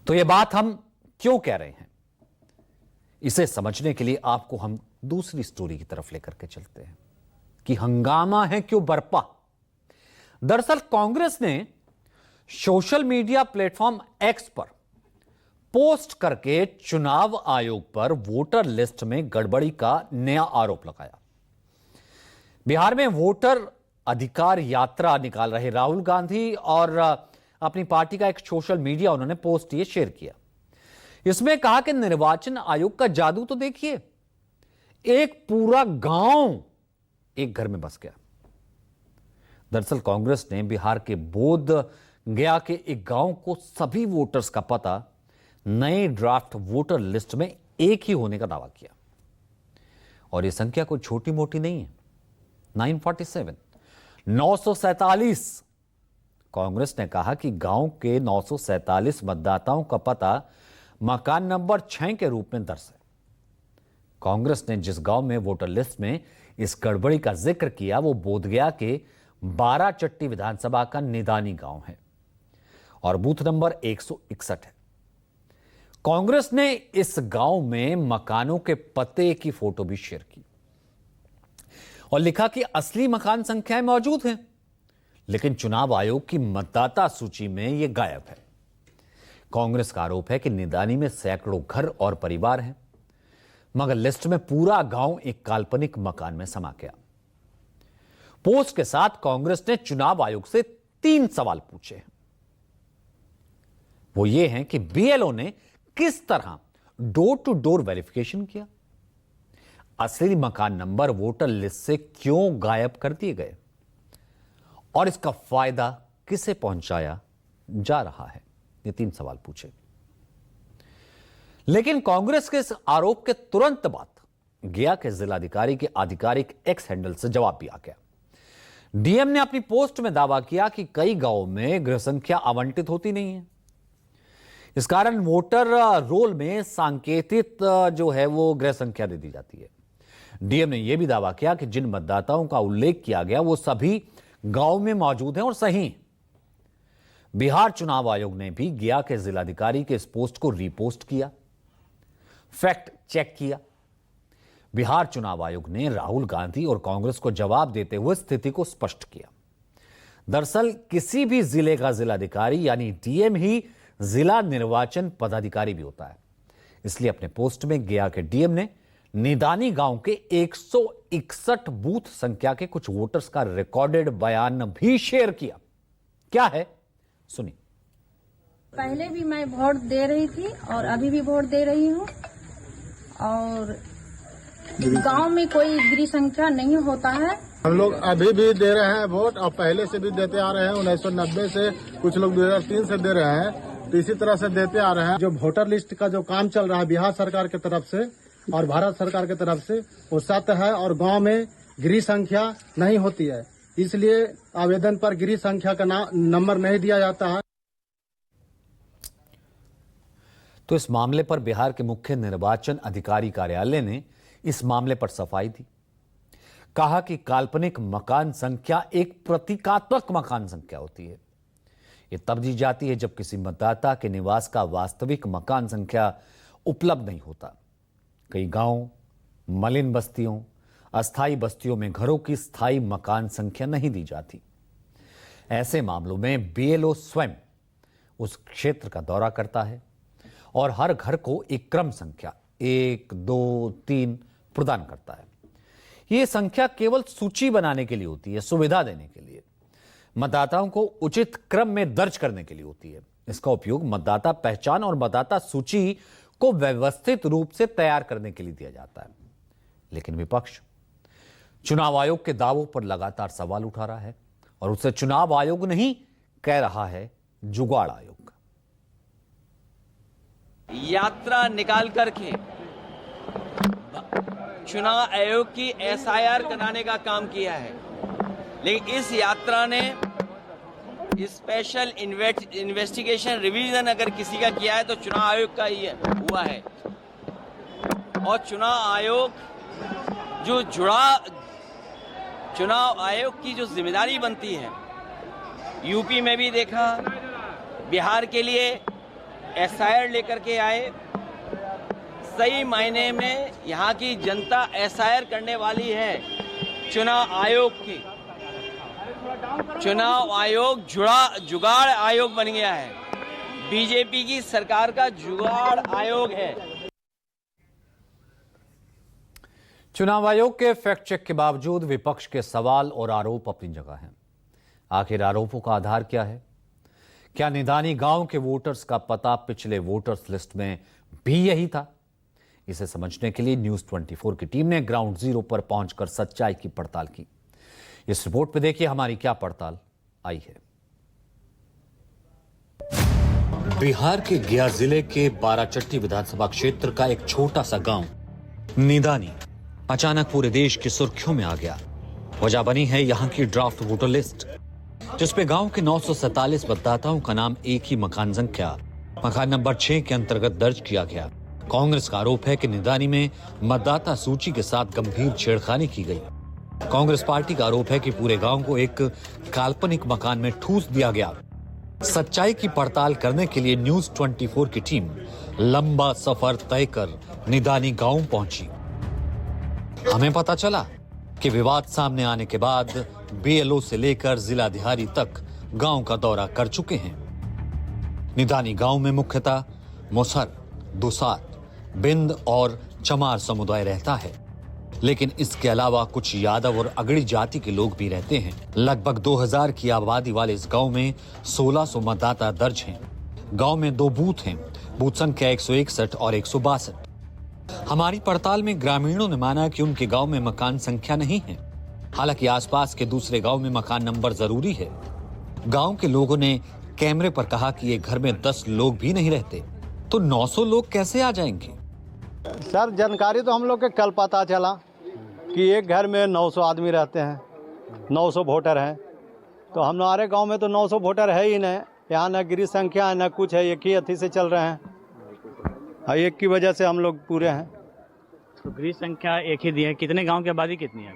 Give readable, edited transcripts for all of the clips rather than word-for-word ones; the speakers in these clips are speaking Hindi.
तो ये बात हम क्यों कह रहे हैं, इसे समझने के लिए आपको हम दूसरी स्टोरी की तरफ लेकर के चलते हैं कि हंगामा है क्यों बरपा। दरअसल कांग्रेस ने सोशल मीडिया प्लेटफॉर्म एक्स पर पोस्ट करके चुनाव आयोग पर वोटर लिस्ट में गड़बड़ी का नया आरोप लगाया। बिहार में वोटर अधिकार यात्रा निकाल रहे राहुल गांधी और अपनी पार्टी का एक सोशल मीडिया उन्होंने पोस्ट ये शेयर किया। इसमें कहा कि निर्वाचन आयोग का जादू तो देखिए, एक पूरा गांव एक घर में बस गया। दरअसल कांग्रेस ने बिहार के बोध गया के एक गांव को सभी वोटर्स का पता नए ड्राफ्ट वोटर लिस्ट में एक ही होने का दावा किया। और यह संख्या कोई छोटी मोटी नहीं है, 947। कांग्रेस ने कहा कि गांव के 947 मतदाताओं का पता मकान नंबर 6 के रूप में दर्ज है। कांग्रेस ने जिस गांव में वोटर लिस्ट में इस गड़बड़ी का जिक्र किया वो बोधगया के 12 चट्टी विधानसभा का निदानी गांव है और बूथ नंबर 161 है। कांग्रेस ने इस गांव में मकानों के पते की फोटो भी शेयर की और लिखा कि असली मकान संख्याएं मौजूद हैं, लेकिन चुनाव आयोग की मतदाता सूची में यह गायब है। कांग्रेस का आरोप है कि निदानी में सैकड़ों घर और परिवार हैं, मगर लिस्ट में पूरा गांव एक काल्पनिक मकान में समा गया। पोस्ट के साथ कांग्रेस ने चुनाव आयोग से 3 सवाल पूछे हैं। वो ये हैं कि बीएलओ ने किस तरह डोर टू डोर वेरिफिकेशन किया, असली मकान नंबर वोटर लिस्ट से क्यों गायब कर दिए गए और इसका फायदा किसे पहुंचाया जा रहा है। ये 3 सवाल पूछे। लेकिन कांग्रेस के इस आरोप के तुरंत बाद गया के जिलाधिकारी के आधिकारिक एक्स हैंडल से जवाब भी आ गया। डीएम ने अपनी पोस्ट में दावा किया कि कई गांवों में गृह संख्या आवंटित होती नहीं है, इस कारण वोटर रोल में सांकेतिक जो है वो गृह संख्या दे दी जाती है। डीएम ने यह भी दावा किया कि जिन मतदाताओं का उल्लेख किया गया वो सभी गांव में मौजूद हैं और सही। बिहार चुनाव आयोग ने भी गया के जिलाधिकारी के इस पोस्ट को रीपोस्ट किया, फैक्ट चेक किया। बिहार चुनाव आयोग ने राहुल गांधी और कांग्रेस को जवाब देते हुए स्थिति को स्पष्ट किया। दरअसल किसी भी जिले का जिलाधिकारी यानी डीएम ही जिला निर्वाचन पदाधिकारी भी होता है। इसलिए अपने पोस्ट में गया के डीएम ने निदानी गांव के 161 बूथ संख्या के कुछ वोटर्स का रिकॉर्डेड बयान भी शेयर किया। क्या है, सुनिए। पहले भी मैं वोट दे रही थी और अभी भी वोट दे रही हूँ और गांव में कोई गृह संख्या नहीं होता है। हम लोग अभी भी दे रहे हैं वोट और पहले से भी देते आ रहे हैं। 1990 से, कुछ लोग 2003 से दे रहे हैं, तो इसी तरह से देते आ रहे हैं। जो वोटर लिस्ट का जो काम चल रहा है बिहार सरकार की तरफ से और भारत सरकार की तरफ से, वो सत्य है और गांव में गृह संख्या नहीं होती है, इसलिए आवेदन पर गृह संख्या का नंबर नहीं दिया जाता है। तो इस मामले पर बिहार के मुख्य निर्वाचन अधिकारी कार्यालय ने इस मामले पर सफाई दी। कहा कि काल्पनिक मकान संख्या एक प्रतीकात्मक मकान संख्या होती है। यह तब दी जाती है जब किसी मतदाता के निवास का वास्तविक मकान संख्या उपलब्ध नहीं होता। कई गांव, मलिन बस्तियों, अस्थायी बस्तियों में घरों की स्थायी मकान संख्या नहीं दी जाती। ऐसे मामलों में बीएलओ स्वयं उस क्षेत्र का दौरा करता है और हर घर को एक क्रम संख्या 1, 2, 3 प्रदान करता है। यह संख्या केवल सूची बनाने के लिए होती है, सुविधा देने के लिए, मतदाताओं को उचित क्रम में दर्ज करने के लिए होती है। इसका उपयोग मतदाता पहचान और मतदाता सूची को व्यवस्थित रूप से तैयार करने के लिए दिया जाता है। लेकिन विपक्ष चुनाव आयोग के दावों पर लगातार सवाल उठा रहा है और उसे चुनाव आयोग नहीं कह रहा है, जुगाड़ आयोग। यात्रा निकाल करके चुनाव आयोग की एसआईआर कराने का काम किया है, लेकिन इस यात्रा ने स्पेशल इन्वेस्टिगेशन रिवीजन अगर किसी का किया है तो चुनाव आयोग का ही हुआ है। और चुनाव आयोग चुनाव आयोग की जो जिम्मेदारी बनती है, यूपी में भी देखा, बिहार के लिए एसआईआर लेकर के आए। सही मायने में यहाँ की जनता एसआईआर करने वाली है। चुनाव आयोग की, चुनाव आयोग जुगाड़ आयोग बन गया है। बीजेपी की सरकार का जुगाड़ आयोग है। चुनाव आयोग के फैक्ट चेक के बावजूद विपक्ष के सवाल और आरोप अपनी जगह हैं। आखिर आरोपों का आधार क्या है? क्या निदानी गांव के वोटर्स का पता पिछले वोटर्स लिस्ट में भी यही था? इसे समझने के लिए न्यूज 24 की टीम ने ग्राउंड जीरो पर पहुंचकर सच्चाई की पड़ताल की। इस रिपोर्ट पे देखिए हमारी क्या पड़ताल आई है। बिहार के गया जिले के बाराचट्टी विधानसभा क्षेत्र का एक छोटा सा गांव निदानी अचानक पूरे देश की सुर्खियों में आ गया। वजह बनी है यहां की ड्राफ्ट वोटर लिस्ट, जिसपे गांव के 947 मतदाताओं का नाम एक ही मकान संख्या मकान नंबर 6 के अंतर्गत दर्ज किया गया। कांग्रेस का आरोप है कि निदानी में मतदाता सूची के साथ गंभीर छेड़खानी की गई। कांग्रेस पार्टी का आरोप है कि पूरे गांव को एक काल्पनिक मकान में ठूस दिया गया। सच्चाई की पड़ताल करने के लिए न्यूज 24 की टीम लंबा सफर तय कर निदानी गांव पहुंची। हमें पता चला कि विवाद सामने आने के बाद बीएलओ से लेकर जिलाधिकारी तक गांव का दौरा कर चुके हैं। निदानी गांव में मुख्यतः मुसहर, दुसात, बिंद और चमार समुदाय रहता है, लेकिन इसके अलावा कुछ यादव और अगड़ी जाति के लोग भी रहते हैं। लगभग 2000 की आबादी वाले इस गांव में 1600 मतदाता दर्ज हैं। गांव में 2 बूथ हैं, बूथ संख्या 161 और 162। हमारी पड़ताल में ग्रामीणों ने माना कि उनके गांव में मकान संख्या नहीं है, हालांकि आसपास के दूसरे गांव में मकान नंबर जरूरी है। गांव के लोगों ने कैमरे पर कहा कि एक घर में 10 लोग भी नहीं रहते, तो 900 लोग कैसे आ जाएंगे? सर जानकारी तो हम लोग के कल पता चला कि एक घर में 900 आदमी रहते हैं, 900 वोटर हैं। तो हमारे गांव में तो 900 वोटर है ही नहीं। यहाँ न गिरी संख्या है न कुछ है, एक ही अथी से चल रहे हैं। एक की वजह से हम लोग पूरे हैं। तो गृह संख्या एक ही दी है। कितने गांव की आबादी कितनी है?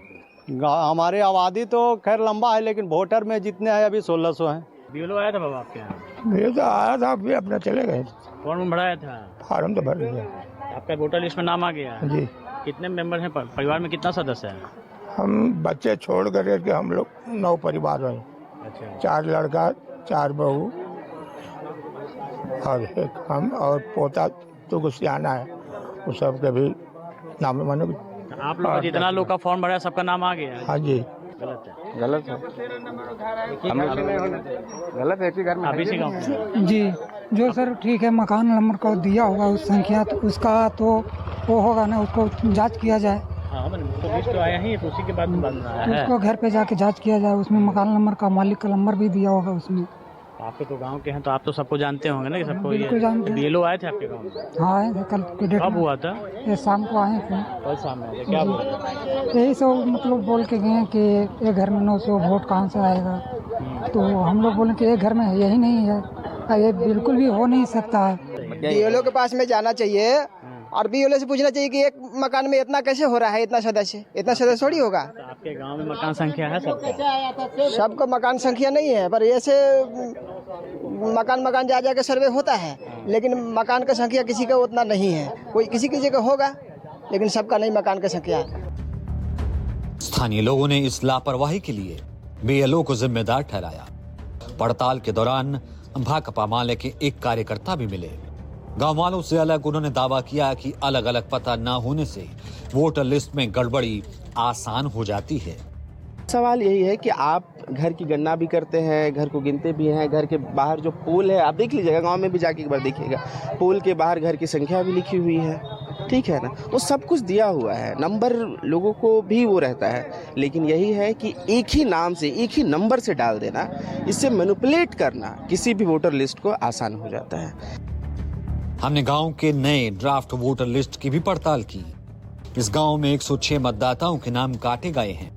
हमारी आबादी तो खैर लंबा है, लेकिन वोटर में जितने हैं अभी 1600 हैं। बीएलओ आया था बाबा आपके यहाँ? ये तो आया था, अभी अपना चले गए। फॉर्म भराया था? फॉर्म तो भर दिया। आपका वोटर लिस्ट में नाम आ गया? जी। कितने मेंबर हैं परिवार में? कितना सदस्य है? हम बच्चे छोड़ कर के हम लोग 9 परिवार हैं। अच्छा। 4 लड़का, 4 बहू और एक हम, और पोता तो सियाना है, वो सब के भी नाम मानो। आप लोग जितना लोग का फॉर्म भरा सबका नाम आ गया? हाँ जी। गलत है? गलत है, गलत है कि घर में आप इसी गाँव में? जी जो सर ठीक है, मकान नंबर को दिया होगा उस संख्या, तो उसका तो वो होगा ना, उसको जांच किया जाए। हाँ तो लिस्ट तो आया ही, तो उसी के बाद बन रहा है। उसको घर पे जाके जांच किया जाए, उसमें मकान नंबर का मालिक का नंबर भी दिया होगा उसमें। आपके तो गांव के हैं तो आप तो सबको जानते होंगे ना कि सबको? बिल्कुल जानते हैं। बीएलओ आए थे आपके गांव में? हाँ आए थे कल के डेट कब में। हुआ था? ये शाम को आए थे। कल शाम में आए थे। क्या बोल रहे? यही सब मतलब बोल के गए कि एक घर में 900 वोट कहाँ से आएगा। तो हम लोग बोले कि एक घर में यही नहीं है, ये बिल्कुल भी हो नहीं सकता है। बीएलओ के पास में जाना चाहिए और बीएलओ से पूछना चाहिए कि एक मकान में इतना कैसे हो रहा है, इतना सदस्य थोड़ी होगा। तो आपके गांव में मकान संख्या है सबका? सबका मकान संख्या नहीं है, पर ऐसे मकान जा के सर्वे होता है, लेकिन मकान का संख्या किसी का उतना नहीं है। कोई किसी जगह होगा, लेकिन सबका नहीं मकान का संख्या। स्थानीय लोगों ने इस लापरवाही के लिए बीएलओ को जिम्मेदार ठहराया। पड़ताल के दौरान भाकपा माले के एक कार्यकर्ता भी मिले। गांव वालों से अलग उन्होंने दावा किया कि अलग अलग पता न होने से वोटर लिस्ट में गड़बड़ी आसान हो जाती है। सवाल यही है कि आप घर की गणना भी करते हैं, घर को गिनते भी हैं। घर के बाहर जो पोल है, आप देख लीजिएगा, गांव में भी जाके एक बार देखिएगा, पोल के बाहर घर की संख्या भी लिखी हुई है, ठीक है ना, वो सब कुछ दिया हुआ है, नंबर लोगों को भी वो रहता है। लेकिन यही है कि एक ही नाम से, एक ही नंबर से डाल देना, इससे मैनिपुलेट करना किसी भी वोटर लिस्ट को आसान हो जाता है। हमने गांव के नए ड्राफ्ट वोटर लिस्ट की भी पड़ताल की। इस गांव में 106 मतदाताओं के नाम काटे गए हैं।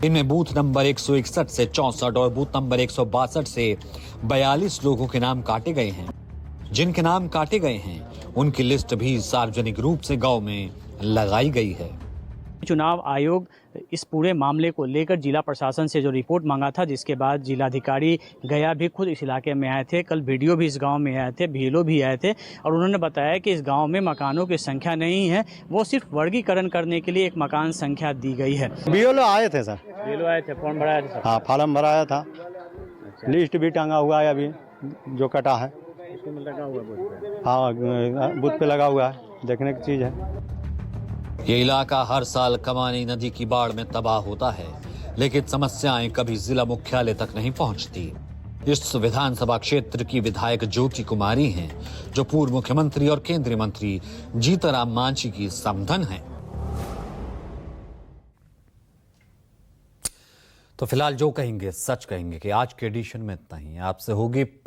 इनमें बूथ नंबर 161 से 64 और बूथ नंबर 162 से 42 लोगों के नाम काटे गए हैं। जिनके नाम काटे गए हैं उनकी लिस्ट भी सार्वजनिक रूप से गांव में लगाई गई है। चुनाव आयोग इस पूरे मामले को लेकर जिला प्रशासन से जो रिपोर्ट मांगा था, जिसके बाद जिलाधिकारी गया भी खुद इस इलाके में आए थे। कल वीडियो भी इस गांव में आए थे, बीएलओ भी आए थे और उन्होंने बताया कि इस गांव में मकानों की संख्या नहीं है, वो सिर्फ वर्गीकरण करने के लिए एक मकान संख्या दी गई है। बीएलओ आए थे सर, बीएलओ आए थे, फॉर्म भराया था? हाँ, फॉर्म भराया था। लिस्ट भी टांगा हुआ है अभी जो कटा है। लगा हुआ हाँ, बूथ पे लगा हुआ है, देखने की चीज़ है। ये इलाका हर साल कमानी नदी की बाढ़ में तबाह होता है, लेकिन समस्याएं कभी जिला मुख्यालय तक नहीं पहुंचती। इस विधानसभा क्षेत्र की विधायक ज्योति कुमारी हैं, जो पूर्व मुख्यमंत्री और केंद्रीय मंत्री जीतनराम मांझी की समधन हैं। तो फिलहाल जो कहेंगे सच कहेंगे कि आज के एडिशन में इतना ही। आपसे होगी